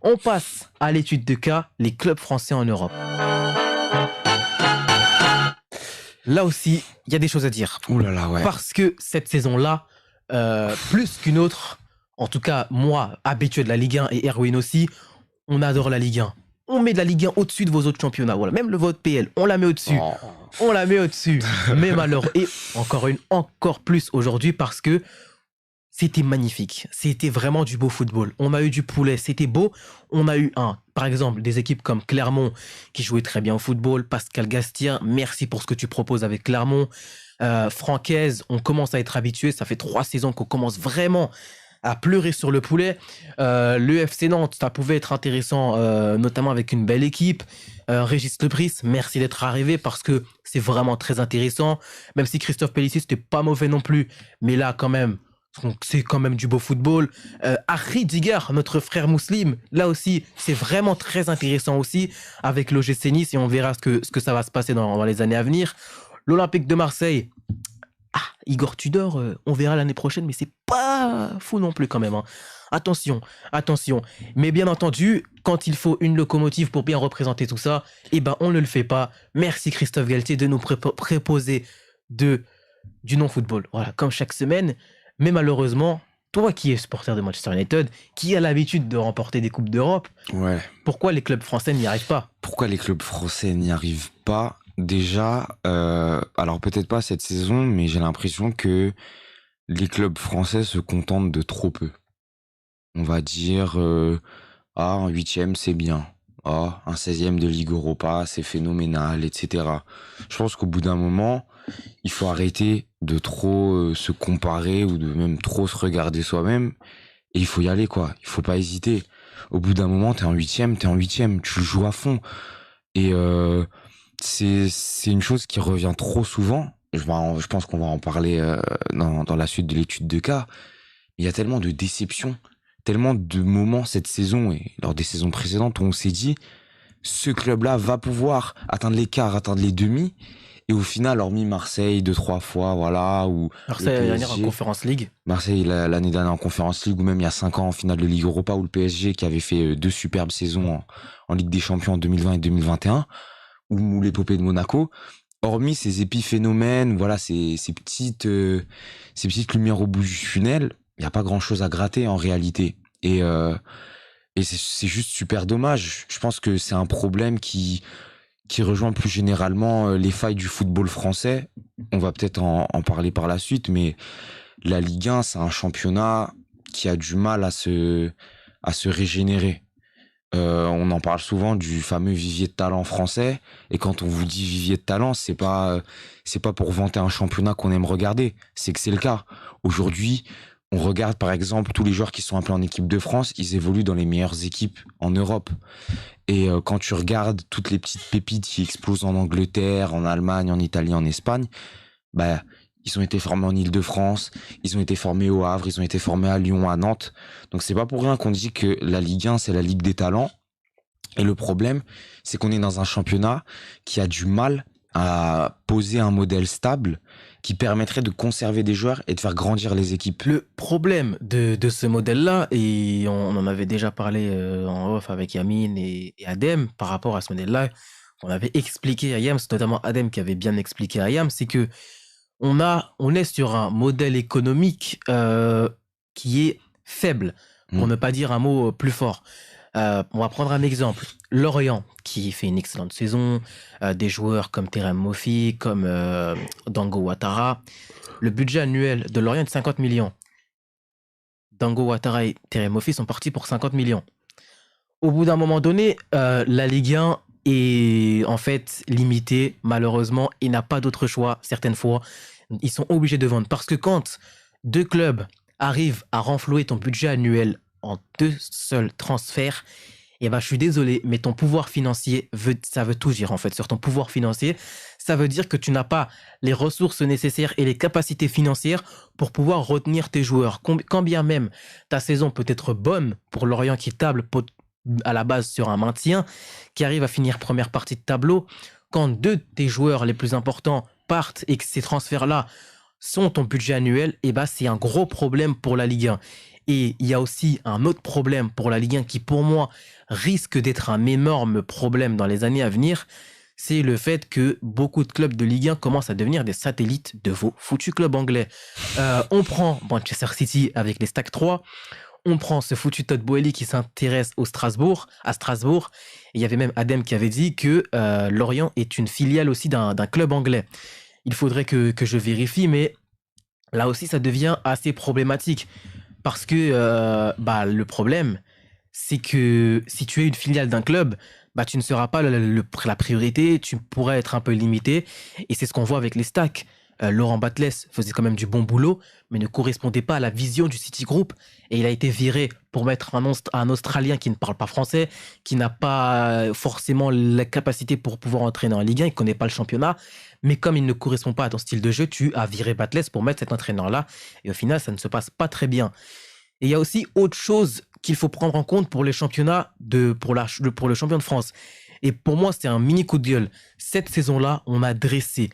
On passe à l'étude de cas, les clubs français en Europe. Là aussi, il y a des choses à dire. Ouh là là, ouais. Parce que cette saison-là, plus qu'une autre, en tout cas moi, habitué de la Ligue 1 et Erwin aussi, on adore la Ligue 1. On met de la Ligue 1 au-dessus de vos autres championnats. Voilà, même le vote PL, on la met au-dessus. Oh. On la met au-dessus. Mais malheureusement, et encore plus aujourd'hui parce que c'était magnifique. C'était vraiment du beau football. On a eu du poulet, c'était beau. On a eu par exemple, des équipes comme Clermont qui jouaient très bien au football. Pascal Gastien, merci pour ce que tu proposes avec Clermont. Francaise, on commence à être habitué. Ça fait 3 saisons qu'on commence vraiment à pleurer sur le poulet. Le FC Nantes, ça pouvait être intéressant, notamment avec une belle équipe. Régis Lebris, merci d'être arrivé parce que c'est vraiment très intéressant. Même si Christophe Pellissier, c'était pas mauvais non plus. Mais là, quand même, donc c'est quand même du beau football. Harry Digger, notre frère musulman, là aussi, c'est vraiment très intéressant aussi avec l'OGC Nice et on verra ce que ça va se passer dans les années à venir. L'Olympique de Marseille, Igor Tudor, on verra l'année prochaine, mais c'est pas fou non plus quand même. Attention. Mais bien entendu, quand il faut une locomotive pour bien représenter tout ça, on ne le fait pas. Merci Christophe Galtier de nous préposer du non-football. Voilà, comme chaque semaine. Mais malheureusement, toi qui es supporter de Manchester United, qui a l'habitude de remporter des Coupes d'Europe, pourquoi les clubs français n'y arrivent pas ? Pourquoi les clubs français n'y arrivent pas ? Déjà, alors peut-être pas cette saison, mais j'ai l'impression que les clubs français se contentent de trop peu. On va dire, un 8e, c'est bien. Un 16e de Ligue Europa, c'est phénoménal, etc. Je pense qu'au bout d'un moment, il faut arrêter de trop se comparer ou de même trop se regarder soi-même. Et il faut y aller, quoi. Il faut pas hésiter. Au bout d'un moment, t'es en 8e, tu le joues à fond. Et c'est une chose qui revient trop souvent. Je pense qu'on va en parler dans la suite de l'étude de cas. Il y a tellement de déceptions, tellement de moments cette saison et lors des saisons précédentes où on s'est dit ce club-là va pouvoir atteindre les quarts, atteindre les demi. Et au final, hormis Marseille 2-3 fois, voilà, ou Marseille l'année dernière en Conference League. Marseille l'année dernière en Conference League, ou même il y a 5 ans en finale de Ligue Europa, ou le PSG qui avait fait 2 superbes saisons en Ligue des Champions en 2020 et 2021, ou l'épopée de Monaco. Hormis ces épiphénomènes, voilà, ces petites lumières au bout du tunnel, il n'y a pas grand-chose à gratter en réalité. Et c'est juste super dommage. Je pense que c'est un problème qui rejoint plus généralement les failles du football français. On va peut-être en parler par la suite, mais la Ligue 1, c'est un championnat qui a du mal à se régénérer. On en parle souvent du fameux vivier de talent français, et quand on vous dit vivier de talent, c'est pas pour vanter un championnat qu'on aime regarder, c'est que c'est le cas. Aujourd'hui, on regarde par exemple tous les joueurs qui sont appelés en équipe de France, ils évoluent dans les meilleures équipes en Europe. Et quand tu regardes toutes les petites pépites qui explosent en Angleterre, en Allemagne, en Italie, en Espagne, ils ont été formés en Île-de-France, ils ont été formés au Havre, ils ont été formés à Lyon, à Nantes. Donc c'est pas pour rien qu'on dit que la Ligue 1, c'est la Ligue des talents. Et le problème, c'est qu'on est dans un championnat qui a du mal à poser un modèle stable qui permettrait de conserver des joueurs et de faire grandir les équipes. Le problème de ce modèle-là, et on en avait déjà parlé en off avec Yamine et Adem par rapport à ce modèle-là, on avait expliqué à Yam, c'est notamment Adem qui avait bien expliqué à Yam, c'est que on est sur un modèle économique qui est faible, pour ne pas dire un mot plus fort. On va prendre un exemple. Lorient, qui fait une excellente saison, des joueurs comme Terem Moffi, comme Dango Ouattara. Le budget annuel de Lorient est de 50 millions. Dango Ouattara et Terem Moffi sont partis pour 50 millions. Au bout d'un moment donné, la Ligue 1 est en fait limitée, malheureusement. Il n'a pas d'autre choix, certaines fois. Ils sont obligés de vendre. Parce que quand 2 clubs arrivent à renflouer ton budget annuel en 2 seuls transferts, je suis désolé, mais ton pouvoir financier, ça veut tout dire en fait. Sur ton pouvoir financier, ça veut dire que tu n'as pas les ressources nécessaires et les capacités financières pour pouvoir retenir tes joueurs. Quand bien même ta saison peut être bonne pour Lorient qui table à la base sur un maintien, qui arrive à finir première partie de tableau, quand 2 de tes joueurs les plus importants partent et que ces transferts-là sont ton budget annuel, c'est un gros problème pour la Ligue 1. Et il y a aussi un autre problème pour la Ligue 1 qui, pour moi, risque d'être un énorme problème dans les années à venir. C'est le fait que beaucoup de clubs de Ligue 1 commencent à devenir des satellites de vos foutus clubs anglais. On prend Manchester City avec les Stack 3. On prend ce foutu Todd Boehly qui s'intéresse à Strasbourg. Et il y avait même Adem qui avait dit que Lorient est une filiale aussi d'un club anglais. Il faudrait que je vérifie, mais là aussi, ça devient assez problématique. Parce que le problème, c'est que si tu es une filiale d'un club, tu ne seras pas la priorité, tu pourrais être un peu limité. Et c'est ce qu'on voit avec les Stacks. Laurent Batles faisait quand même du bon boulot, mais ne correspondait pas à la vision du Citigroup. Et il a été viré pour mettre un Australien qui ne parle pas français, qui n'a pas forcément la capacité pour pouvoir entraîner en Ligue 1, il ne connaît pas le championnat. Mais comme il ne correspond pas à ton style de jeu, tu as viré Batles pour mettre cet entraîneur-là. Et au final, ça ne se passe pas très bien. Et il y a aussi autre chose qu'il faut prendre en compte pour les championnats, pour le champion de France. Et pour moi, c'est un mini coup de gueule. Cette saison-là, on a dressé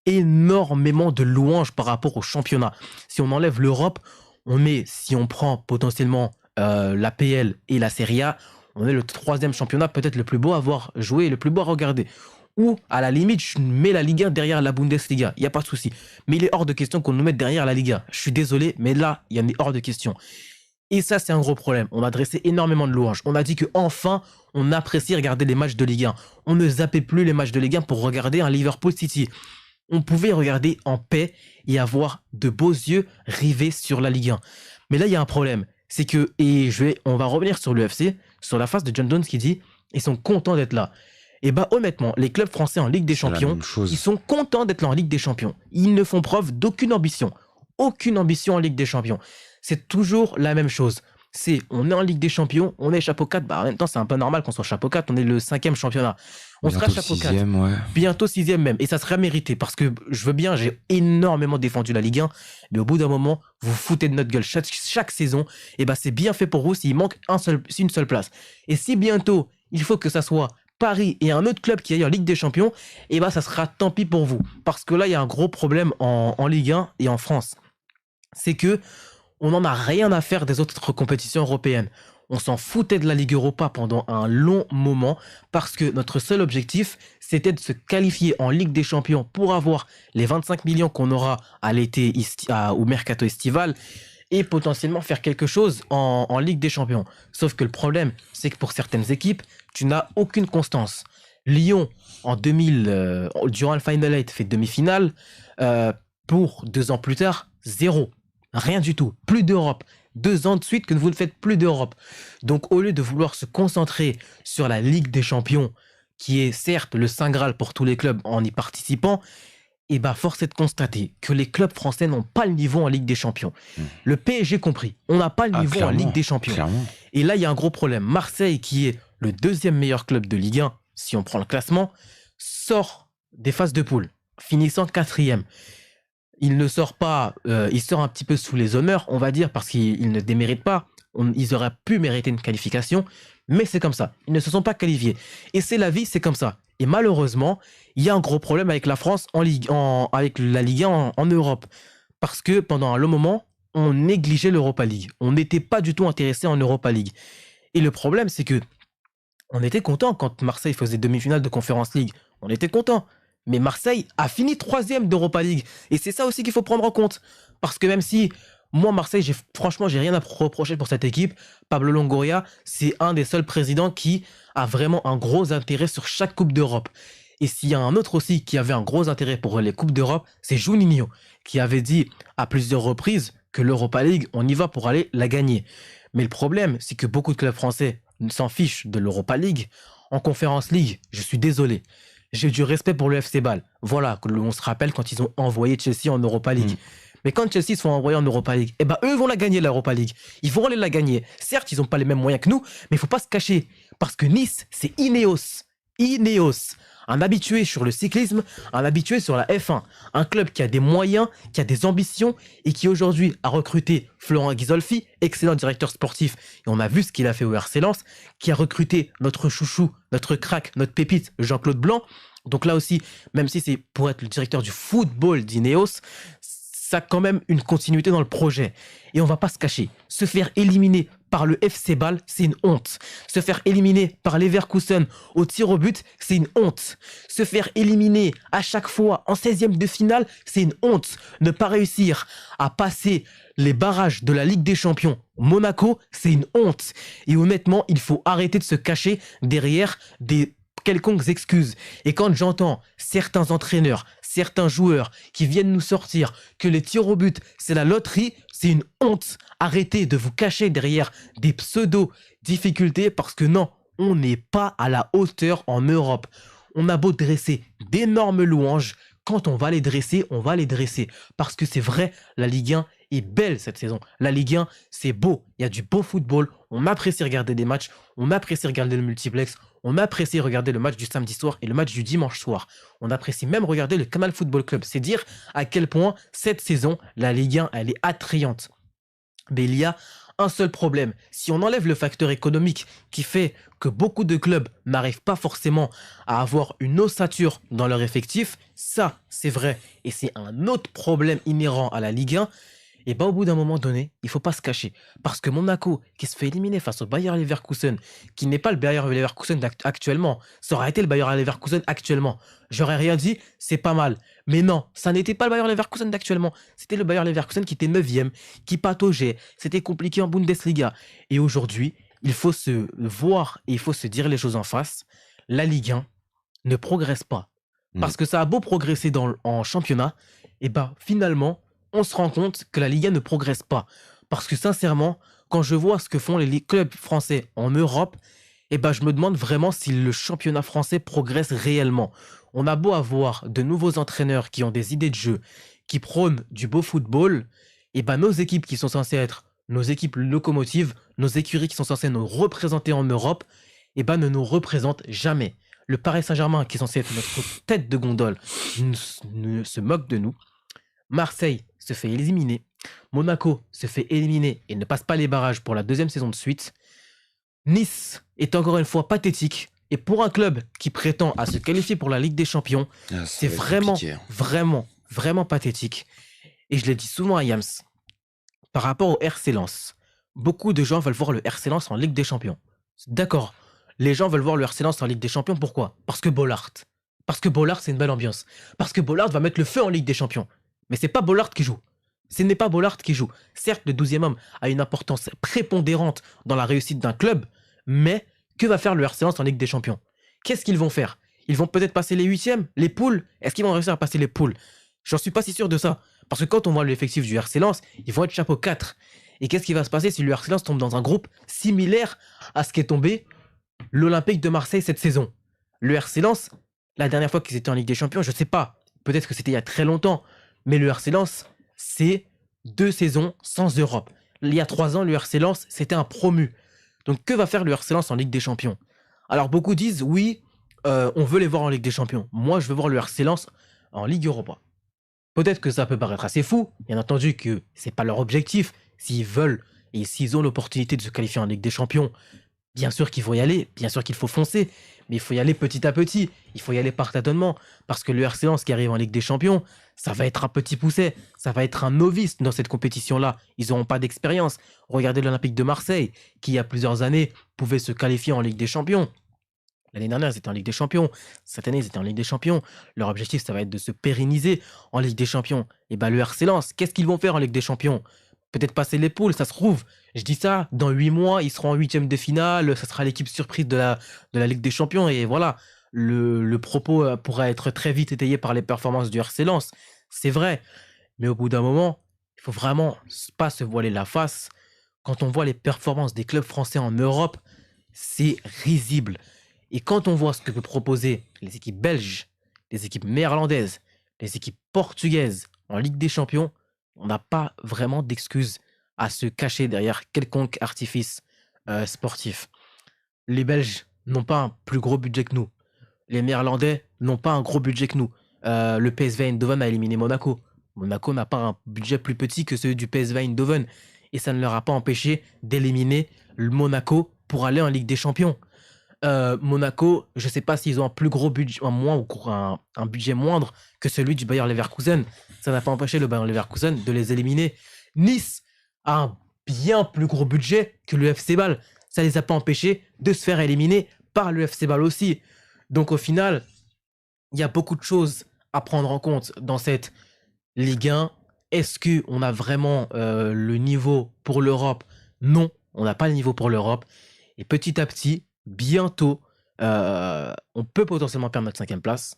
énormément de louanges par rapport au championnat. Si on enlève l'Europe, si on prend potentiellement l'APL et la Serie A, on est le 3e championnat peut-être le plus beau à voir jouer et le plus beau à regarder. Ou à la limite, je mets la Ligue 1 derrière la Bundesliga, il n'y a pas de souci. Mais il est hors de question qu'on nous mette derrière la Ligue 1. Je suis désolé, mais là, il y en est hors de question. Et ça, c'est un gros problème. On a dressé énormément de louanges. On a dit qu'enfin, on apprécie regarder les matchs de Ligue 1. On ne zappait plus les matchs de Ligue 1 pour regarder un Liverpool City. On pouvait regarder en paix et avoir de beaux yeux rivés sur la Ligue 1. Mais là, il y a un problème. C'est que, on va revenir sur l'UFC, sur la face de John Jones qui dit ils sont contents d'être là. Et honnêtement, les clubs français en Ligue des Champions, ils sont contents d'être là en Ligue des Champions. Ils ne font preuve d'aucune ambition. Aucune ambition en Ligue des Champions. C'est toujours la même chose. On est en Ligue des Champions, on est chapeau 4. En même temps, c'est un peu normal qu'on soit chapeau 4. On est le 5e championnat. On sera chapeau 4. Ouais. Bientôt 6e même. Et ça serait mérité parce que je veux bien, j'ai énormément défendu la Ligue 1. Mais au bout d'un moment, vous foutez de notre gueule chaque saison. Et c'est bien fait pour vous s'il manque une seule place. Et si bientôt, il faut que ça soit Paris et un autre club qui aille en Ligue des Champions, ça sera tant pis pour vous. Parce que là, il y a un gros problème en Ligue 1 et en France. C'est que on n'en a rien à faire des autres compétitions européennes. On s'en foutait de la Ligue Europa pendant un long moment parce que notre seul objectif, c'était de se qualifier en Ligue des Champions pour avoir les 25 millions qu'on aura à l'été au mercato estival et potentiellement faire quelque chose en Ligue des Champions. Sauf que le problème, c'est que pour certaines équipes, tu n'as aucune constance. Lyon, en 2000, durant le Final 8, fait demi-finale. Pour 2 ans plus tard, 0. Rien du tout. Plus d'Europe. 2 ans de suite que vous ne faites plus d'Europe. Donc, au lieu de vouloir se concentrer sur la Ligue des Champions, qui est certes le Saint Graal pour tous les clubs en y participant, force est de constater que les clubs français n'ont pas le niveau en Ligue des Champions. Le PSG compris. On n'a pas le niveau en Ligue des Champions. Clairement. Et là, il y a un gros problème. Marseille, qui est le 2e meilleur club de Ligue 1, si on prend le classement, sort des phases de poule, finissant 4e. Il ne sort pas, il sort un petit peu sous les honneurs, on va dire, parce qu'il ne démérite pas. Ils auraient pu mériter une qualification, mais c'est comme ça. Ils ne se sont pas qualifiés. Et c'est la vie, c'est comme ça. Et malheureusement, il y a un gros problème avec la France avec la Ligue 1 en Europe. Parce que pendant un long moment, on négligeait l'Europa League. On n'était pas du tout intéressé en Europa League. Et le problème, c'est que on était content quand Marseille faisait demi-finale de Conference League. On était content. Mais Marseille a fini 3e d'Europa League. Et c'est ça aussi qu'il faut prendre en compte. Parce que même si, moi, Marseille, franchement, j'ai rien à reprocher pour cette équipe. Pablo Longoria, c'est un des seuls présidents qui a vraiment un gros intérêt sur chaque Coupe d'Europe. Et s'il y a un autre aussi qui avait un gros intérêt pour les Coupes d'Europe, c'est Juninho, qui avait dit à plusieurs reprises que l'Europa League, on y va pour aller la gagner. Mais le problème, c'est que beaucoup de clubs français s'en fichent de l'Europa League. En Conference League, je suis désolé. J'ai du respect pour le FC Bâle. Voilà, on se rappelle quand ils ont envoyé Chelsea en Europa League. Mais quand Chelsea se font envoyer en Europa League, eux vont la gagner, l'Europa League. Ils vont aller la gagner. Certes, ils n'ont pas les mêmes moyens que nous, mais il ne faut pas se cacher. Parce que Nice, c'est Ineos. Ineos. Un habitué sur le cyclisme, un habitué sur la F1. Un club qui a des moyens, qui a des ambitions et qui aujourd'hui a recruté Florent Ghisolfi, excellent directeur sportif. Et on a vu ce qu'il a fait au RC Lens, qui a recruté notre chouchou, notre crack, notre pépite, Jean-Claude Blanc. Donc là aussi, même si c'est pour être le directeur du football d'Ineos, ça a quand même une continuité dans le projet. Et on va pas se cacher. Se faire éliminer par le FC Bâle, c'est une honte. Se faire éliminer par Leverkusen au tir au but, c'est une honte. Se faire éliminer à chaque fois en 16e de finale, c'est une honte. Ne pas réussir à passer les barrages de la Ligue des Champions Monaco, c'est une honte. Et honnêtement, il faut arrêter de se cacher derrière des quelconques excuses. Et quand j'entends certains entraîneurs, certains joueurs qui viennent nous sortir que les tirs au but, c'est la loterie, c'est une honte. Arrêtez de vous cacher derrière des pseudo-difficultés parce que non, on n'est pas à la hauteur en Europe. On a beau dresser d'énormes louanges, quand on va les dresser, on va les dresser. Parce que c'est vrai, la Ligue 1 est belle cette saison. La Ligue 1, c'est beau. Il y a du beau football. On apprécie regarder des matchs. On apprécie regarder le multiplex. On apprécie regarder le match du samedi soir et le match du dimanche soir. On apprécie même regarder le Canal Football Club. C'est dire à quel point cette saison, la Ligue 1, elle est attrayante. Mais il y a un seul problème. Si on enlève le facteur économique qui fait que beaucoup de clubs n'arrivent pas forcément à avoir une ossature dans leur effectif, ça, c'est vrai. Et c'est un autre problème inhérent à la Ligue 1. Et bah, au bout d'un moment donné, il faut pas se cacher. Parce que Monaco, qui se fait éliminer face au Bayer Leverkusen, qui n'est pas le Bayer Leverkusen actuellement, ça aurait été le Bayer Leverkusen actuellement. J'aurais rien dit, c'est pas mal. Mais non, ça n'était pas le Bayer Leverkusen d'actuellement. C'était le Bayer Leverkusen qui était 9e, qui pataugeait. C'était compliqué en Bundesliga. Et aujourd'hui, il faut se voir et il faut se dire les choses en face. La Ligue 1 ne progresse pas. Parce que ça a beau progresser en championnat, et bah finalement, on se rend compte que la Ligue 1 ne progresse pas. Parce que sincèrement, quand je vois ce que font les clubs français en Europe, eh ben, je me demande vraiment si le championnat français progresse réellement. On a beau avoir de nouveaux entraîneurs qui ont des idées de jeu, qui prônent du beau football, et ben, nos équipes qui sont censées être nos équipes locomotives, nos écuries qui sont censées nous représenter en Europe, eh ben, ne nous représentent jamais. Le Paris Saint-Germain, qui est censé être notre tête de gondole, se moque de nous. Marseille se fait éliminer. Monaco se fait éliminer et ne passe pas les barrages pour la 2e saison de suite. Nice est encore une fois pathétique. Et pour un club qui prétend à se qualifier pour la Ligue des Champions, c'est vraiment, vraiment, vraiment pathétique. Et je l'ai dit souvent à Yams, par rapport au RC Lens, beaucoup de gens veulent voir le RC Lens en Ligue des Champions. D'accord, les gens veulent voir le RC Lens en Ligue des Champions, pourquoi? Parce que Bollaert. Parce que Bollaert, c'est une belle ambiance. Parce que Bollaert va mettre le feu en Ligue des Champions. Mais c'est pas Bollaert qui joue. Ce n'est pas Bollaert qui joue. Certes, le 12e homme a une importance prépondérante dans la réussite d'un club, mais que va faire le RC Lens en Ligue des Champions? Qu'est-ce qu'ils vont faire? Ils vont peut-être passer les 8e, les poules? Est-ce qu'ils vont réussir à passer les poules? J'en suis pas si sûr de ça. Parce que quand on voit l'effectif du RC Lens, ils vont être chapeau 4. Et qu'est-ce qui va se passer si le RC Lens tombe dans un groupe similaire à ce qu'est tombé l'Olympique de Marseille cette saison? Le RC Lens, la dernière fois qu'ils étaient en Ligue des Champions, je sais pas, peut-être que c'était il y a très longtemps, mais le RC Lens, c'est 2 saisons sans Europe. Il y a 3 ans, le RC Lens, c'était un promu. Donc que va faire le RC Lens en Ligue des Champions? Alors beaucoup disent, oui, on veut les voir en Ligue des Champions. Moi, je veux voir le RC Lens en Ligue Europa. Peut-être que ça peut paraître assez fou, bien entendu que c'est pas leur objectif. S'ils veulent et s'ils ont l'opportunité de se qualifier en Ligue des Champions, bien sûr qu'il faut y aller, bien sûr qu'il faut foncer, mais il faut y aller petit à petit, il faut y aller par tâtonnement, parce que le RC Lens qui arrive en Ligue des Champions, ça va être un petit pousset, ça va être un novice dans cette compétition-là, ils n'auront pas d'expérience. Regardez l'Olympique de Marseille, qui il y a plusieurs années pouvait se qualifier en Ligue des Champions. L'année dernière, ils étaient en Ligue des Champions. Cette année, ils étaient en Ligue des Champions. Leur objectif, ça va être de se pérenniser en Ligue des Champions. Et bien, le RC Lens, qu'est-ce qu'ils vont faire en Ligue des Champions? Peut-être passer les poules, ça se trouve. Je dis ça, dans 8 mois, ils seront en 8e de finale. Ça sera l'équipe surprise de la Ligue des Champions. Et voilà, le propos pourra être très vite étayé par les performances du RC Lens. C'est vrai. Mais au bout d'un moment, il faut vraiment pas se voiler la face. Quand on voit les performances des clubs français en Europe, c'est risible. Et quand on voit ce que peuvent proposer les équipes belges, les équipes néerlandaises, les équipes portugaises en Ligue des Champions, on n'a pas vraiment d'excuses à se cacher derrière quelconque artifice sportif. Les Belges n'ont pas un plus gros budget que nous. Les Néerlandais n'ont pas un gros budget que nous. Le PSV Eindhoven a éliminé Monaco. Monaco n'a pas un budget plus petit que celui du PSV Eindhoven. Et ça ne leur a pas empêché d'éliminer le Monaco pour aller en Ligue des Champions. Monaco, je sais pas s'ils ont un plus gros budget, un budget moindre que celui du Bayer Leverkusen. Ça n'a pas empêché le Bayer Leverkusen de les éliminer. Nice a un bien plus gros budget que le FC Bâle. Ça les a pas empêchés de se faire éliminer par le FC Bâle aussi. Donc au final, il y a beaucoup de choses à prendre en compte dans cette Ligue 1. Est-ce qu'on a vraiment le niveau pour l'Europe? Non, on n'a pas le niveau pour l'Europe. Et petit à petit, bientôt, on peut potentiellement perdre notre 5e place.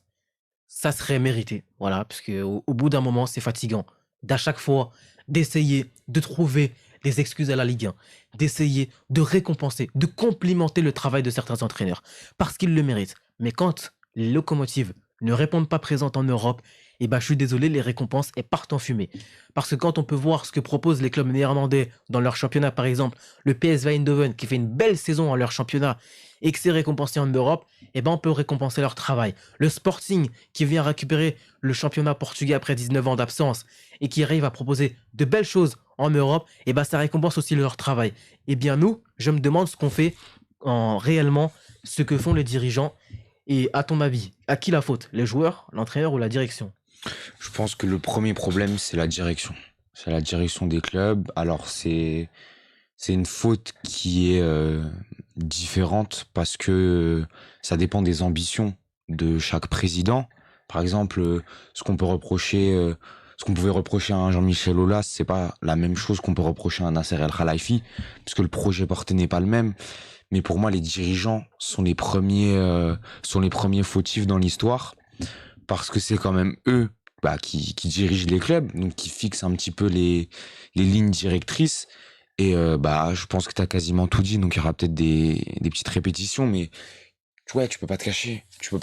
Ça serait mérité, voilà, parce qu'au bout d'un moment, c'est fatigant d'à chaque fois d'essayer de trouver des excuses à la Ligue 1, d'essayer de récompenser, de complimenter le travail de certains entraîneurs, parce qu'ils le méritent. Mais quand les locomotives ne répondent pas présentes en Europe, et ben, je suis désolé, les récompenses elles partent en fumée. Parce que quand on peut voir ce que proposent les clubs néerlandais dans leur championnat, par exemple, le PSV Eindhoven qui fait une belle saison en leur championnat et que c'est récompensé en Europe, et ben on peut récompenser leur travail. Le Sporting qui vient récupérer le championnat portugais après 19 ans d'absence et qui arrive à proposer de belles choses en Europe, et ben ça récompense aussi leur travail. Et bien nous, je me demande ce qu'on fait réellement, ce que font les dirigeants. Et à ton avis, à qui la faute? Les joueurs, l'entraîneur ou la direction? Je pense que le premier problème, c'est la direction. C'est la direction des clubs. Alors, c'est une faute qui est différente parce que ça dépend des ambitions de chaque président. Par exemple, ce qu'on pouvait reprocher à un Jean-Michel Aulas, c'est pas la même chose qu'on peut reprocher à un Nasser El Khelaifi, puisque le projet porté n'est pas le même. Mais pour moi, les dirigeants sont les premiers fautifs dans l'histoire, parce que c'est quand même eux qui dirigent les clubs, donc qui fixent un petit peu les lignes directrices. Et je pense que tu as quasiment tout dit, donc il y aura peut-être des petites répétitions, mais ouais, tu peux pas te cacher. Tu peux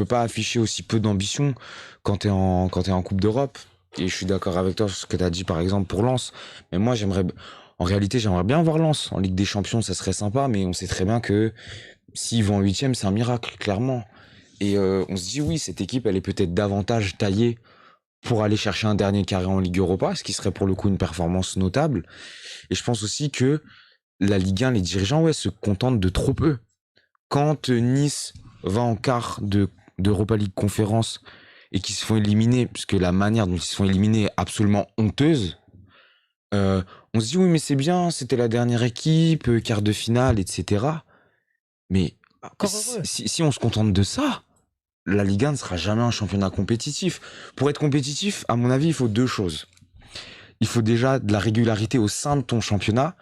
pas afficher aussi peu d'ambition quand t'es en Coupe d'Europe. Et je suis d'accord avec toi sur ce que tu as dit, par exemple, pour Lens. Mais moi, en réalité, j'aimerais bien voir Lens en Ligue des Champions, ça serait sympa, mais on sait très bien que s'ils vont en 8e, c'est un miracle, clairement. Et on se dit, oui, cette équipe, elle est peut-être davantage taillée pour aller chercher un dernier carré en Ligue Europa, ce qui serait pour le coup une performance notable. Et je pense aussi que la Ligue 1, les dirigeants, se contentent de trop peu. Quand Nice va en quart d'Europa League Conférence et qu'ils se font éliminer, puisque la manière dont ils se font éliminer est absolument honteuse, on se dit, oui, mais c'est bien, c'était la dernière équipe, quart de finale, etc. Mais si on se contente de ça, la Ligue 1 ne sera jamais un championnat compétitif. Pour être compétitif, à mon avis, il faut 2 choses. Il faut déjà de la régularité au sein de ton championnat,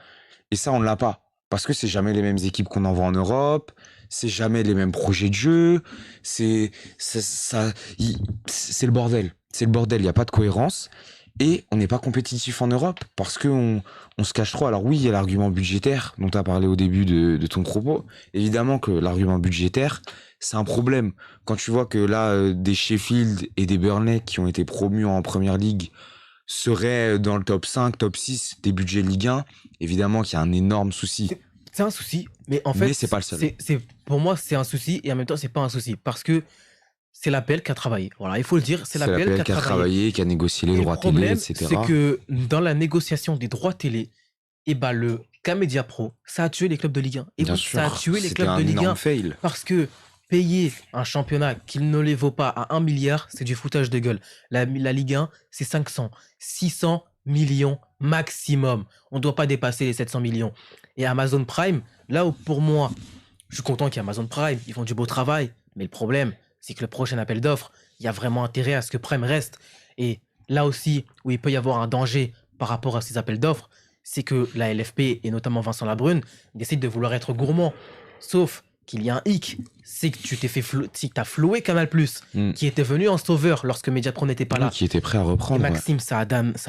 et ça, on ne l'a pas. Parce que c'est jamais les mêmes équipes qu'on envoie en Europe, c'est jamais les mêmes projets de jeu, c'est le bordel. C'est le bordel, il n'y a pas de cohérence. Et on n'est pas compétitif en Europe parce qu'on se cache trop. Alors oui, il y a l'argument budgétaire dont tu as parlé au début de ton propos. Évidemment que l'argument budgétaire, c'est un problème. Quand tu vois que là, des Sheffield et des Burnley qui ont été promus en Première Ligue seraient dans le top 5, top 6 des budgets Ligue 1, évidemment qu'il y a un énorme souci. C'est un souci, mais en fait, c'est pas le seul. Pour moi, c'est un souci et en même temps, c'est pas un souci parce que c'est l'APL qui a travaillé. Voilà, il faut le dire, c'est l'APL qui a travaillé, qui a négocié les droits télé, etc. Le problème, c'est que dans la négociation des droits télé, le K-Media Pro, ça a tué les clubs de Ligue 1. Et bien donc, sûr, ça a tué les clubs de Ligue 1 fail. Parce que payer un championnat qui ne les vaut pas à 1 milliard, c'est du foutage de gueule. La Ligue 1, c'est 500, 600 millions maximum. On ne doit pas dépasser les 700 millions. Et Amazon Prime, là où pour moi, je suis content qu'il y ait Amazon Prime, ils font du beau travail, mais le problème, c'est que le prochain appel d'offres, il y a vraiment intérêt à ce que Prime reste. Et là aussi, où il peut y avoir un danger par rapport à ces appels d'offres, c'est que la LFP, et notamment Vincent Labrune, décide de vouloir être gourmand. Sauf qu'il y a un hic, c'est que tu t'as floué Canal+, qui était venu en sauveur lorsque Mediapro n'était pas là. Qui était prêt à reprendre. Et Maxime Saadama,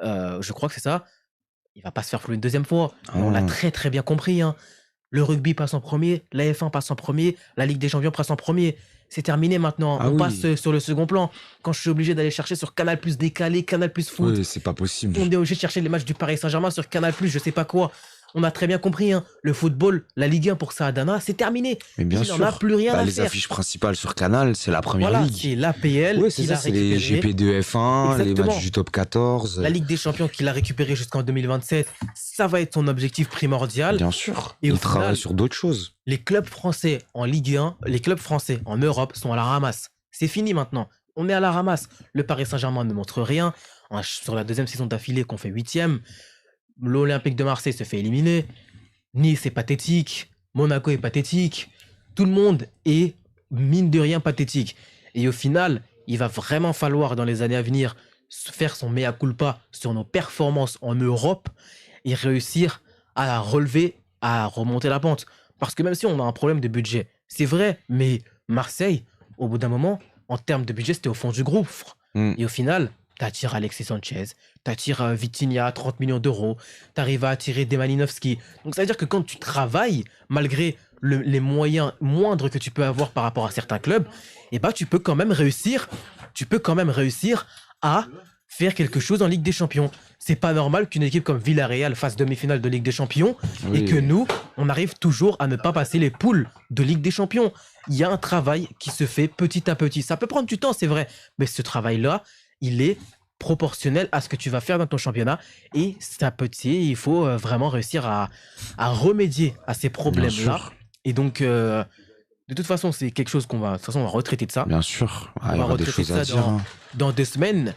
je crois que c'est ça, il va pas se faire flouer une deuxième fois. On l'a très très bien compris. Hein. Le rugby passe en premier, la F1 passe en premier, la Ligue des Champions passe en premier. C'est terminé maintenant. On passe sur le second plan. Quand je suis obligé d'aller chercher sur Canal+ décalé, Canal+ foot. Oui, c'est pas possible. On est obligé de chercher les matchs du Paris Saint-Germain sur Canal+, je sais pas quoi. On a très bien compris, hein, le football, la Ligue 1 pour Saadana, c'est terminé. Mais bien Il sûr. n'en a plus rien à Les faire. affiches principales sur Canal, c'est la première Voilà, ligue. c'est l'APL Oui, c'est qu'il ça, a c'est les récupéré. GP de F1, les Exactement. matchs du top 14. La Ligue des Champions qu'il a récupéré jusqu'en 2027, ça va être son objectif primordial. Bien sûr. Et au Il travaille final, sur d'autres choses. les clubs français en Ligue 1, les clubs français en Europe sont à la ramasse. C'est fini maintenant. On est à la ramasse. Le Paris Saint-Germain ne montre rien. Sur la deuxième saison d'affilée qu'on fait 8e, l'Olympique de Marseille se fait éliminer. Nice est pathétique. Monaco est pathétique. Tout le monde est, mine de rien, pathétique. Et au final, il va vraiment falloir, dans les années à venir, faire son mea culpa sur nos performances en Europe et réussir à la relever, à remonter la pente. Parce que même si on a un problème de budget, c'est vrai, mais Marseille, au bout d'un moment, en termes de budget, c'était au fond du gouffre. Mm. Et au final, t'attires Alexis Sanchez, t'attires Vitinha à 30 millions d'euros, t'arrives à attirer des Malinowski. Donc ça veut dire que quand tu travailles, malgré les moyens moindres que tu peux avoir par rapport à certains clubs, eh ben, tu peux quand même réussir à faire quelque chose en Ligue des Champions. C'est pas normal qu'une équipe comme Villarreal fasse demi-finale de Ligue des Champions et que nous, on arrive toujours à ne pas passer les poules de Ligue des Champions. Il y a un travail qui se fait petit à petit. Ça peut prendre du temps, c'est vrai, mais ce travail-là, il est proportionnel à ce que tu vas faire dans ton championnat et ça petit, il faut vraiment réussir à remédier à ces problèmes-là. Et donc, de toute façon, c'est quelque chose qu'on va, de toute façon, on va retraiter de ça. Bien sûr. On va Il y aura des retraiter choses à ça dire. dans 2 semaines.